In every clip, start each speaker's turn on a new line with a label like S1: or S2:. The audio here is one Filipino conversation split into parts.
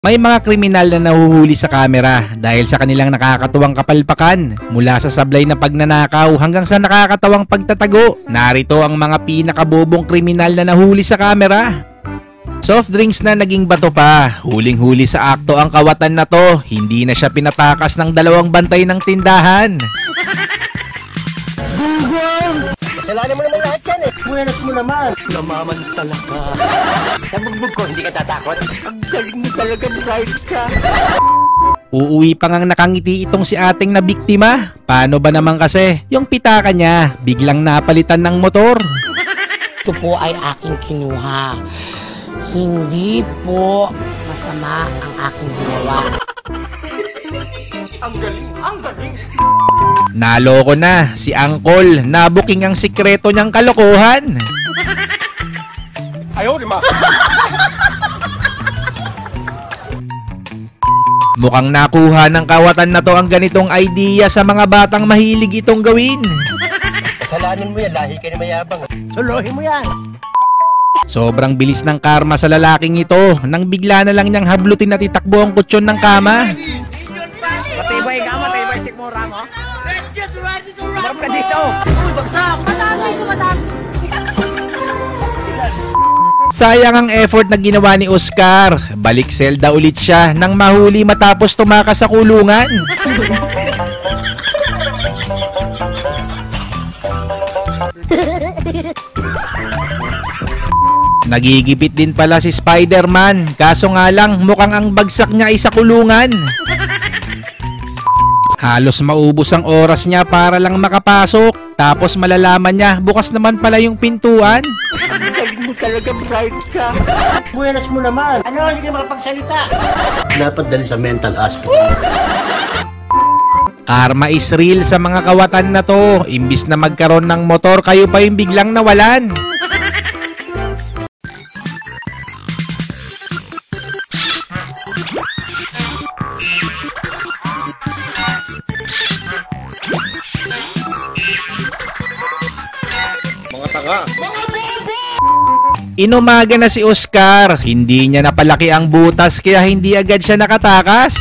S1: May mga kriminal na nahuhuli sa kamera dahil sa kanilang nakakatuwang kapalpakan, mula sa sablay na pagnanakaw hanggang sa nakakatawang pagtatago. Narito ang mga pinakabobong kriminal na nahuli sa kamera. Soft drinks na naging bato pa, huling-huli sa akto ang kawatan na to, hindi na siya pinatakas ng dalawang bantay ng tindahan.
S2: Kasalanan mo naman lahat yan eh. Buenas mo naman. Namaman talaga. Nabugbog ko, hindi ka tatakot. Ang galing mo talaga, bright ka.
S1: Uuwi pa ngang nakangiti itong si ating na biktima. Paano ba naman kasi? Yung pitaka niya, biglang napalitan ng motor.
S3: Ito po ay aking kinuha. Hindi po masama ang aking ginawa.
S2: Ang galing, ang galing.
S1: Naloko na si Angkol, nabuking ang sikreto niyang kalokohan.
S2: Ayaw, di ma.
S1: Mukhang nakuha ng kawatan na to ang ganitong idea sa mga batang mahilig itong gawin.
S2: Kasalanan mo yan, lahi ka na mayabang. Suluhin mo yan.
S1: Sobrang bilis ng karma sa lalaking ito nang bigla na lang niyang hablutin at itakbo ang kutsyon ng kama.
S4: Matibay ka, matibay sikmura mo. Marap ka dito.
S2: Uy, bagsak.
S4: Matami.
S1: Sayang ang effort na ginawa ni Oscar. Balik selda ulit siya nang mahuli matapos tumakas sa kulungan. Nagigipit din pala si Spider-Man, kaso nga lang mukhang ang bagsak niya ay sa kulungan. Halos maubos ang oras niya para lang makapasok, tapos malalaman niya bukas naman pala yung pintuan.
S2: Ang galing mo talaga, bright ka. Buenas mo naman. Ano, hindi ka makapagsalita.
S5: Dapat dali sa mental hospital.
S1: Karma is real sa mga kawatan na to. Imbis na magkaroon ng motor, kayo pa yung biglang nawalan.
S2: Mga tanga.
S1: Inumaga na si Oscar, hindi niya napalaki ang butas kaya hindi agad siya nakatakas.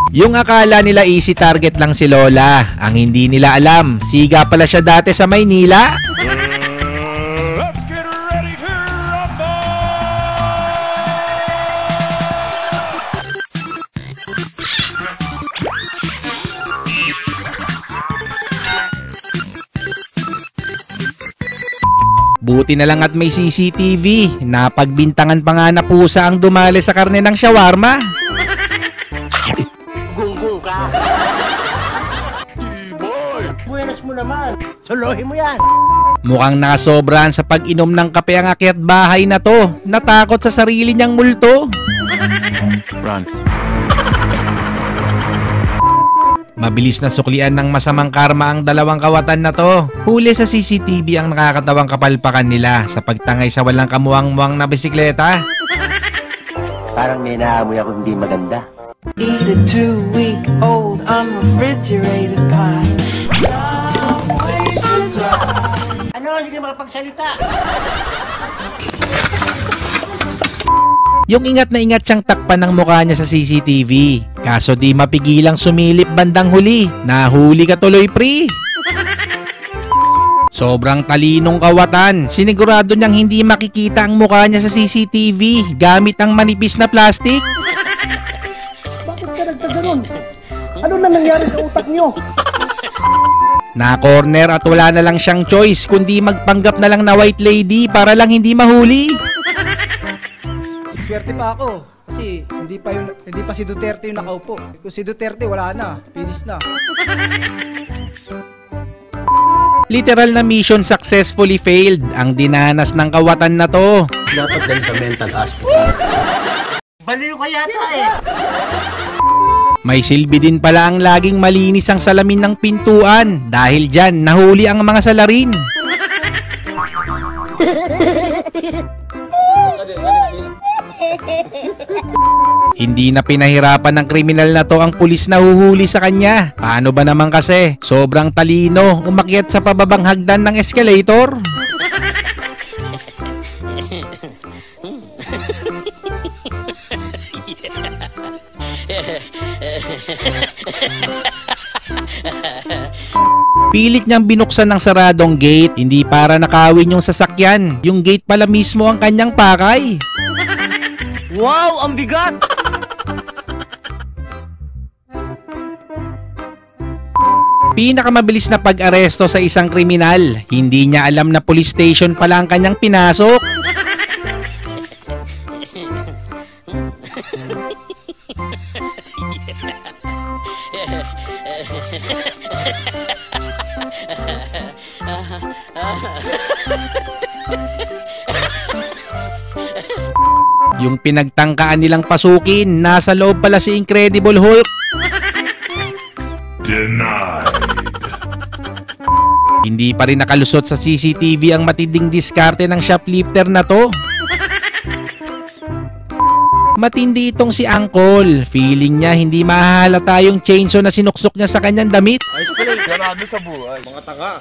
S1: Yung akala nila easy target lang si Lola, ang hindi nila alam, siga pala siya dati sa Maynila.
S6: Let's get ready to rumble!
S1: Buti na lang at may CCTV, napagbintangan pa nga na pusa ang dumali sa karne ng shawarma.
S2: Gunggong ka.
S6: T-boy!
S2: Buenas mo naman. Suluhin mo yan.
S1: Mukhang nakasobrahan sa pag-inom ng kape ang akyat bahay na to, natakot sa sarili niyang multo.
S6: Run.
S1: Mabilis na suklian ng masamang karma ang dalawang kawatan na to. Huli sa CCTV ang nakakatawang kapalpakan nila sa pagtangay sa walang kamuwang-muwang na bisikleta.
S2: Parang may naamoy ako hindi maganda.
S7: Eat a 2-week-old unrefrigerated pie.
S2: Ano, hindi ka makapagsalita.
S1: Yung ingat na ingat siyang takpan ng mukha niya sa CCTV. Kaso di mapigilang sumilip bandang huli. Nahuli ka tuloy, pre. Sobrang talinong kawatan. Sinigurado niyang hindi makikita ang mukha niya sa CCTV gamit ang manipis na plastic.
S2: Bakit ka nagtaganon? Ano na nangyari sa utak niyo?
S1: Na-corner at wala na lang siyang choice kundi magpanggap na lang na white lady para lang hindi mahuli.
S4: Swerte pa ako. Kasi hindi pa si Duterte yung nakaupo. Kung si Duterte wala na, finish na.
S1: Literal na mission successfully failed ang dinanas ng kawatan na to.
S5: Dapat dali sa mental hospital.
S2: Baliw ka yata eh.
S1: May silbi din pala ang laging malinis ang salamin ng pintuan. Dahil dyan, nahuli ang mga salarin. Hindi na pinahirapan ng kriminal na to ang pulis na huhuli sa kanya. Paano ba naman kasi? Sobrang talino, umakyat sa pababang hagdan ng escalator. Pilit niyang binuksan ng saradong gate, hindi para nakawin yung sasakyan. Yung gate pala mismo ang kanyang pakay.
S2: Wow, ang bigat!
S1: Pinakamabilis na pag-aresto sa isang kriminal. Hindi niya alam na police station pala ang kanyang pinasok. Yung pinagtangkaan nilang pasukin, nasa loob pala si Incredible Hulk.
S6: Denied.
S1: Hindi pa rin nakalusot sa CCTV ang matinding diskarte ng shoplifter na to. Matindi itong si Uncle. Feeling niya hindi mahahalata yung chainsaw na sinuksok niya sa kanyang damit.
S6: Ayos pala, ganado sa buhay. Mga tanga.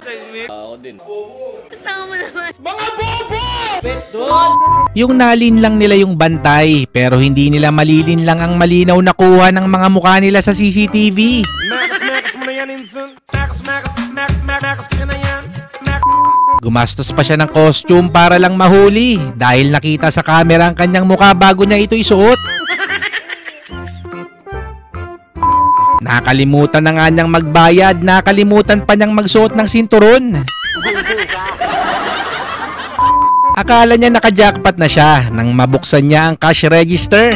S1: Yung nalin lang nila yung bantay, pero hindi nila malilin lang ang malinaw na kuha ng mga mukha nila sa CCTV. Gumastos pa siya ng costume para lang mahuli dahil nakita sa camera ang kanyang mukha bago niya ito isuot. Nakalimutan na nga niyang magbayad, nakalimutan pa niyang magsuot ng sinturon. Akala niya naka-jackpot na siya nang mabuksan niya ang cash register.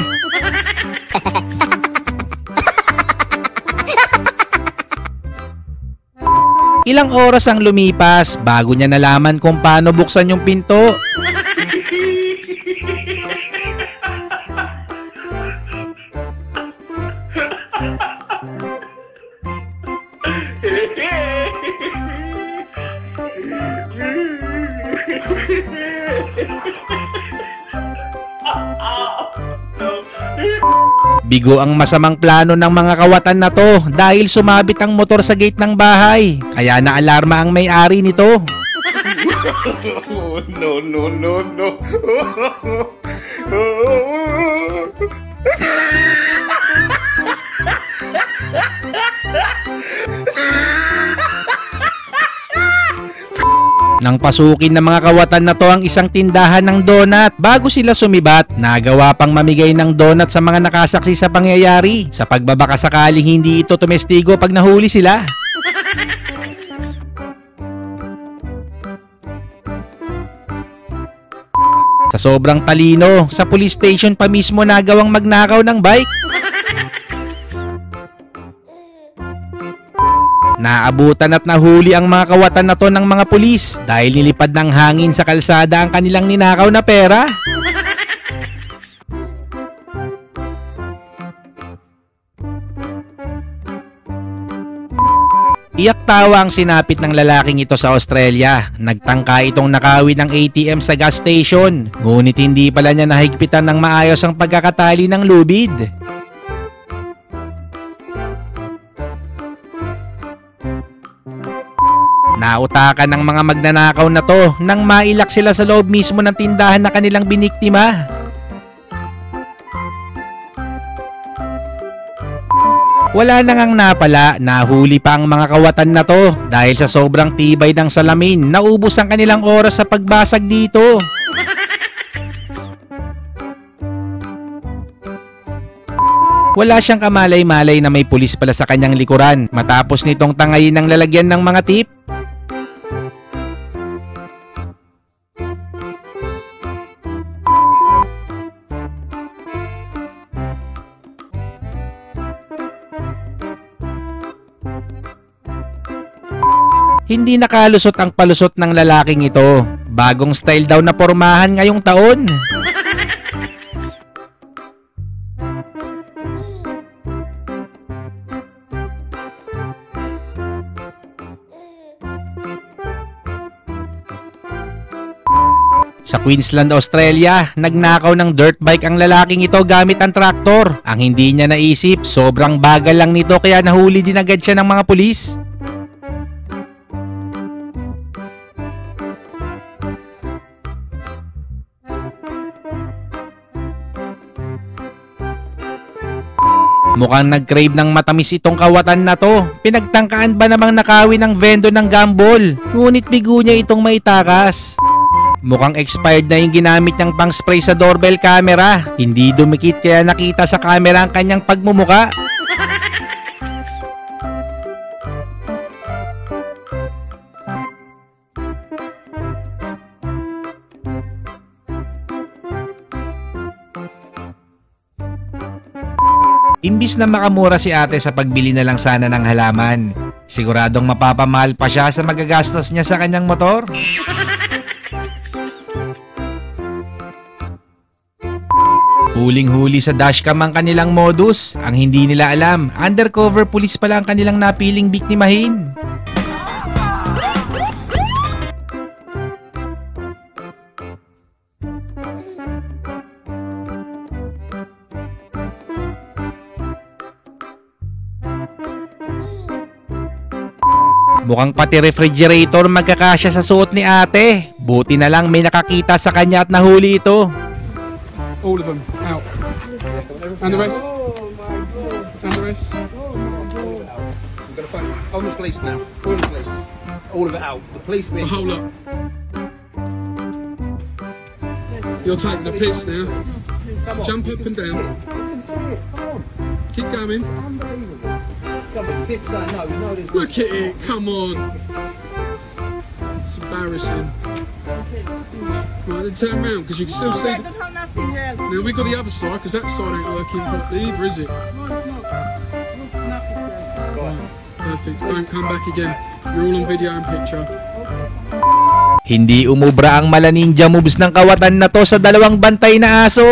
S1: Ilang oras ang lumipas bago niya nalaman kung paano buksan yung pinto. Bigo ang masamang plano ng mga kawatan na to dahil sumabit ang motor sa gate ng bahay. Kaya naalarma ang may-ari nito.
S6: No, no, no, no.
S1: Nang pasukin ng mga kawatan na to ang isang tindahan ng donut, bago sila sumibat, nagawa pang mamigay ng donut sa mga nakasaksi sa pangyayari sa pagbabaka sakaling hindi ito tumestigo pag nahuli sila. Sa sobrang talino, sa police station pa mismo nagawang magnakaw ng bike. Naabutan at nahuli ang mga kawatan na to ng mga pulis dahil nilipad ng hangin sa kalsada ang kanilang ninakaw na pera. Iyak tawa ang sinapit ng lalaking ito sa Australia. Nagtangka itong nakawin ng ATM sa gas station, ngunit hindi pala niya nahigpitan ng maayos ang pagkakatali ng lubid. Nautakan ng mga magnanakaw na to nang mailak sila sa loob mismo ng tindahan na kanilang biniktima. Wala na ngang napala, nahuli pa ang mga kawatan na to dahil sa sobrang tibay ng salamin, naubos ang kanilang oras sa pagbasag dito. Wala siyang kamalay-malay na may pulis pala sa kanyang likuran matapos nitong tangayin ng lalagyan ng mga tip. Hindi nakalusot ang palusot ng lalaking ito. Bagong style daw na pormahan ngayong taon. Sa Queensland, Australia, nagnakaw ng dirt bike ang lalaking ito gamit ang traktor. Ang hindi niya naisip, sobrang bagal lang nito kaya nahuli din agad siya ng mga pulis. Mukhang nag-crave ng matamis itong kawatan na to. Pinagtangkaan ba namang nakawin ng vendo ng gambol? Ngunit bigo niya itong maitakas. Mukhang expired na yung ginamit niyang pang-spray sa doorbell camera. Hindi dumikit kaya nakita sa camera ang kanyang pagmumuka. Imbis na makamura si ate sa pagbili na lang sana ng halaman, siguradong mapapamahal pa siya sa magagastos niya sa kanyang motor. Huling-huli sa dashcam ang kanilang modus. Ang hindi nila alam, undercover police pala ang kanilang napiling biktimahin. Mukhang pati refrigerator magkakasya sa suot ni ate. Buti na lang may nakakita sa kanya at nahuli ito.
S8: All of them out. And the rest. And the rest.
S5: We've got to find on the police now. On the police. All of it out. The police
S8: The whole lot. You're taking the piss now. Jump up and down. Keep going. Look at it, come on. It's embarrassing. Right, then turn round, because you can still see... Now we've got the other side, because that side ain't working properly either, is it? Right, perfect, don't come back again. You're all on video and picture.
S1: Hindi umubra ang mala ninja moves ng kawatan na to sa dalawang bantay na aso.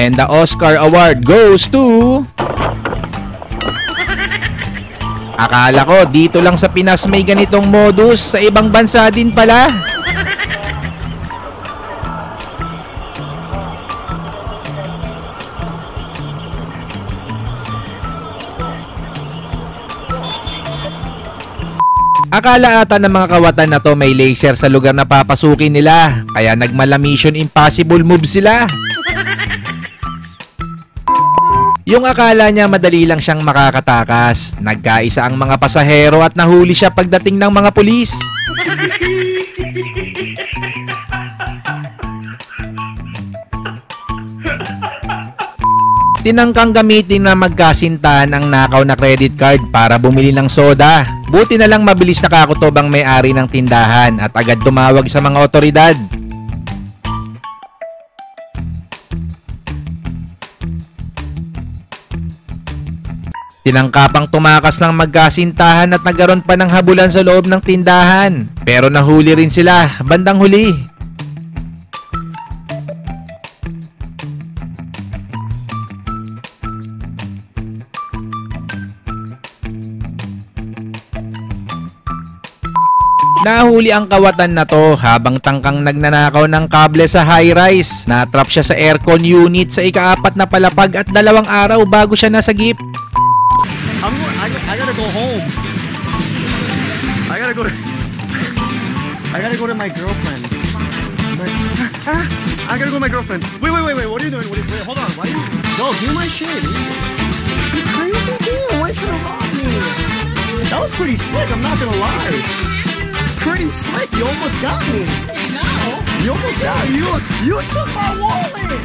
S1: And the Oscar award goes to... Akala ko dito lang sa Pinas may ganitong modus, sa ibang bansa din pala. Akala ata ng mga kawatan na to may laser sa lugar na papasukin nila, kaya nagmala Mission Impossible move sila. Yung akala niya madali lang siyang makakatakas, nagkaisa ang mga pasahero at nahuli siya pagdating ng mga pulis. Tinangkang gamitin na magkasintahan ang nakaw na credit card para bumili ng soda. Buti na lang mabilis nakakutob ang may-ari ng tindahan at agad tumawag sa mga otoridad. Tinangkapang tumakas ng magkasintahan at nagkaroon pa ng habulan sa loob ng tindahan. Pero nahuli rin sila bandang huli. Nahuli ang kawatan na to habang tangkang nagnanakaw ng kable sa high-rise. Natrap siya sa aircon unit sa ika-4 na palapag at 2 araw bago siya nasagip.
S2: I gotta go home. I gotta go to my girlfriend. I gotta go to my girlfriend. Wait. What are you doing? Wait, hold on. Why are you? No, do my shit. You crazy dude? Why should I rob me? That was pretty slick. I'm not gonna lie. Pretty slick. You almost got me. No. You almost got me. You took my wallet.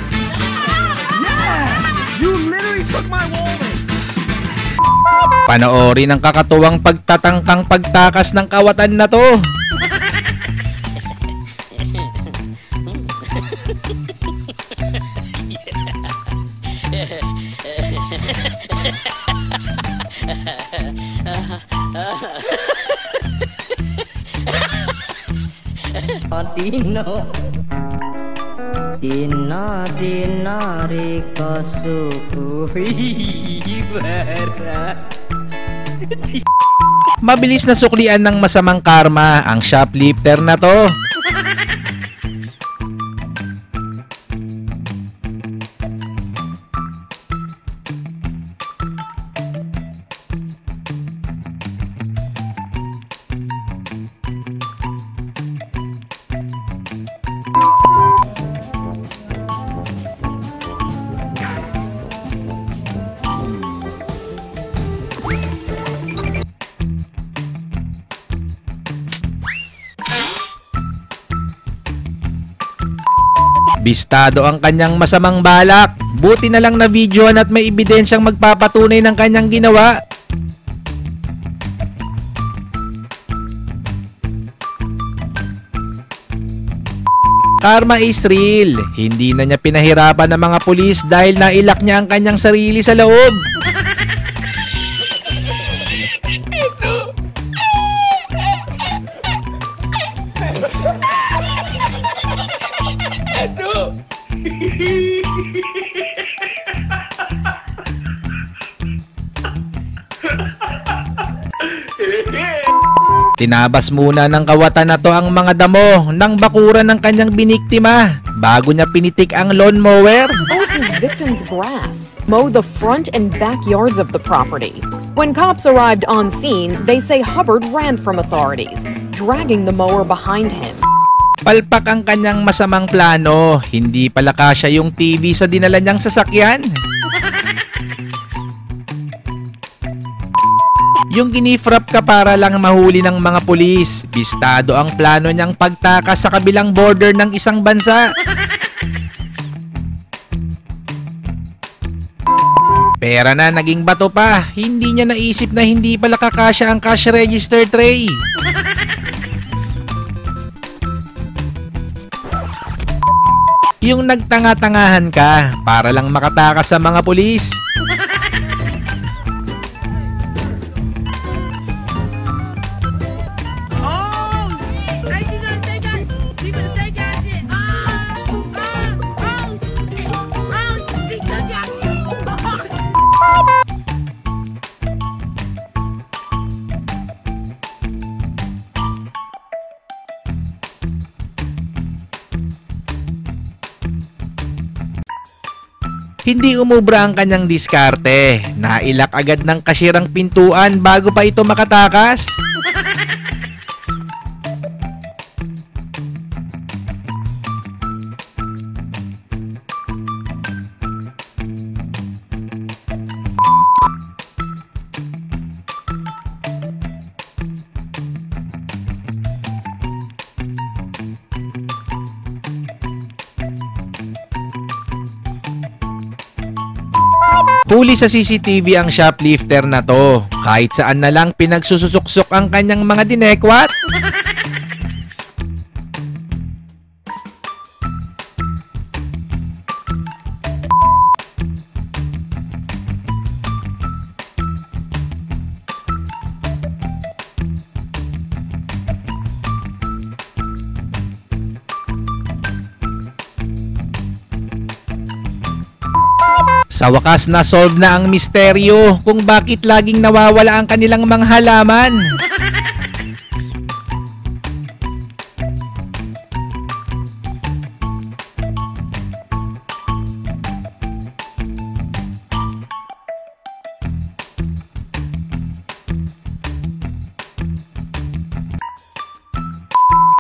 S2: Yeah. You literally took my wallet.
S1: Panoorin ang kakatuwang pagtatangkang pagtakas ng kawatan na to.
S9: Dinari kasuku
S1: Mabilis na suklian ng masamang karma ang shoplifter na to. Bistado ang kanyang masamang balak. Buti na lang na videohan at may ebidensyang magpapatunay ng kanyang ginawa. Karma is real. Hindi na niya pinahirapan ng mga pulis dahil nailak niya ang kanyang sarili sa loob. Tinabas muna ng kawatan na to ang mga damo ng bakuran ng kanyang biniktima bago niya pinitik ang lawnmower.
S10: Both his victims' grass, mow the front and backyards of the property. When cops arrived on scene, they say Hubbard ran from authorities, dragging the mower behind him.
S1: Palpak ang kanyang masamang plano. Hindi pala kasya yung TV sa dinala niyang sasakyan. Yung ginifrap ka para lang mahuli ng mga pulis. Bistado ang plano niyang pagtakas sa kabilang border ng isang bansa. Pera na, naging bato pa. Hindi niya naisip na hindi pala kakasya ang cash register tray. Yung nagtanga-tangahan ka para lang makatakas sa mga pulis. Hindi umubra ang kanyang diskarte. Nailak agad ng kasyerang pintuan bago pa ito makatakas. Huli sa CCTV ang shoplifter na to. Kahit saan na lang pinagsususuksok ang kanyang mga dinekwat. Sa wakas na-solve na ang misteryo kung bakit laging nawawala ang kanilang mga halaman.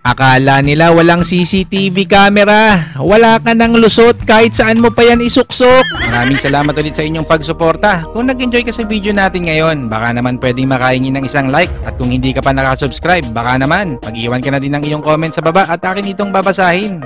S1: Akala nila walang CCTV camera. Wala ka ng lusot kahit saan mo pa yan isuksok. Maraming salamat ulit sa inyong pagsuporta. Kung nag-enjoy ka sa video natin ngayon, baka naman pwedeng makahingi ng isang like. At kung hindi ka pa nakasubscribe, baka naman mag-iwan ka na din ng iyong comment sa baba at akin itong babasahin.